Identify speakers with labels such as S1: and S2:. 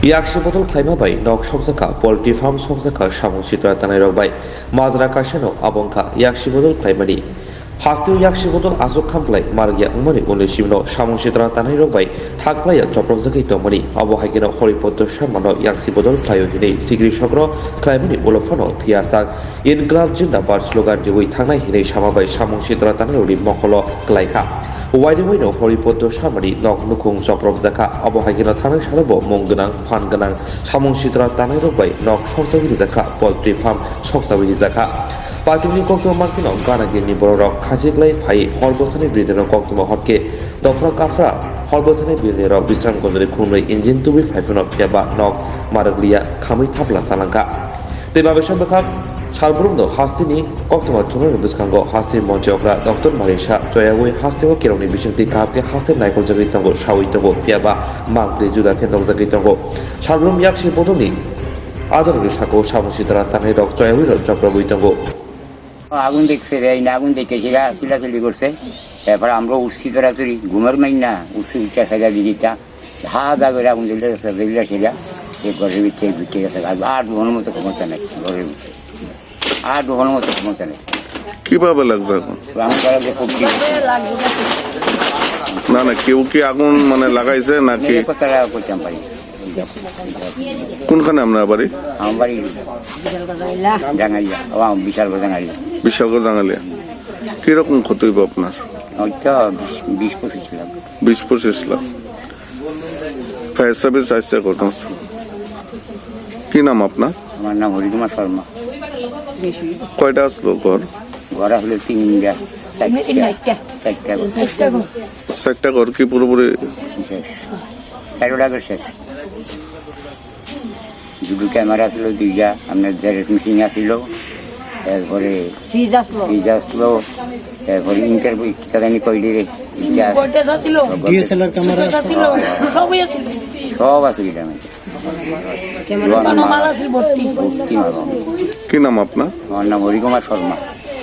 S1: Yakshi botol klaima bai nok somsaka poultry farm somsaka samung sitra tanai rok bai mazra kaseno abongka yakshi botol klaimani Hastiu yakshi botol azok kamplai margia umani uni simno samung sitra tanai rok bai thakplaya joprok jakai tomani abo haikeno horipotto samano yakshi botol klaio hinei sigri sokro klaimani ulofano thiasak inglab jindabad slogan diwi thangnai hinei samabai samung sitra tanai rok mokolo klaika Waidewino horipotto samani nok nukung joprok jaka abo haikeno thangnai sarabo monggonang fan ganang samung sitra tanai rok bai nok songsabiri jaka poultry farm songsabiri jaka Patimni koktoma markino gana gini borok khajiklai phai horbothani brideno koktoma hotke dofra kafra horbothani bridero bisram gondori khunoi engine tubi phaifono pheba nok maraglia khamui thapla salangka tebabe sambakha Salbrumdo hastini koktoma chunor biskango hasti monjokra Dr. Marisha Joyagui hastiko kironi bishinti kapke hasti naikol jagi tango shawi tango pheba mangli juda kendok jagi tango Salbrum yakshi bodoni ador gisako samusitra tanai rok Joyagui rok joprogui tango
S2: আগুন দেখছে আগুন দেখে সেরা চিলাচিলি করছে এরপর আমরা উঠছি তোরাচুরি ঘুমের মাই না উঠছি উঠা সেগা দিদিটা ধা করে আগুন জ্বলে গেছে বেরিয়ে সেরা এই ঘরের ভিতরে ঢুকে গেছে আর ঘনের মতো ক্ষমতা নেই ঘরের ভিতরে আর ঘনের মতো ক্ষমতা নেই
S3: কিভাবে লাগছে এখন
S2: আগুন করা যে খুব
S3: না না কেউ কি আগুন মানে লাগাইছে নাকি
S2: তারা করতাম পারি
S3: কোনখানে আপনার বাড়ি
S2: আমার বাড়ি জাঙ্গালিয়া বিশাল জাঙ্গালিয়া
S3: বিশালগড় জাঙ্গালিয়া কিরকম ক্ষতি হইব আপনার
S2: ওইটা 20-25 লাখ
S3: 20-25 লাখ ফায়ার সার্ভিস আসছে ঘটনা কি নাম আপনার
S2: আমার নাম হরিকুমার শর্মা
S3: কয়টা আসলো ঘর
S2: ঘর হলো 3টা
S3: 4টা ঘর কি পুরোপুরি
S2: শেষ 4টা ঘর শেষ দুটো ক্যামেরা ছিল দুইটা আপনার জেরেট মেশিন আসছিল এরপরে ফ্রিজ আসলো এরপরে ইন্টারভিউ জানি কইলি
S4: ডিএসএলআর ক্যামেরা
S2: সব আছে
S3: কি নাম আপনার
S2: আমার নাম হরিকুমার শর্মা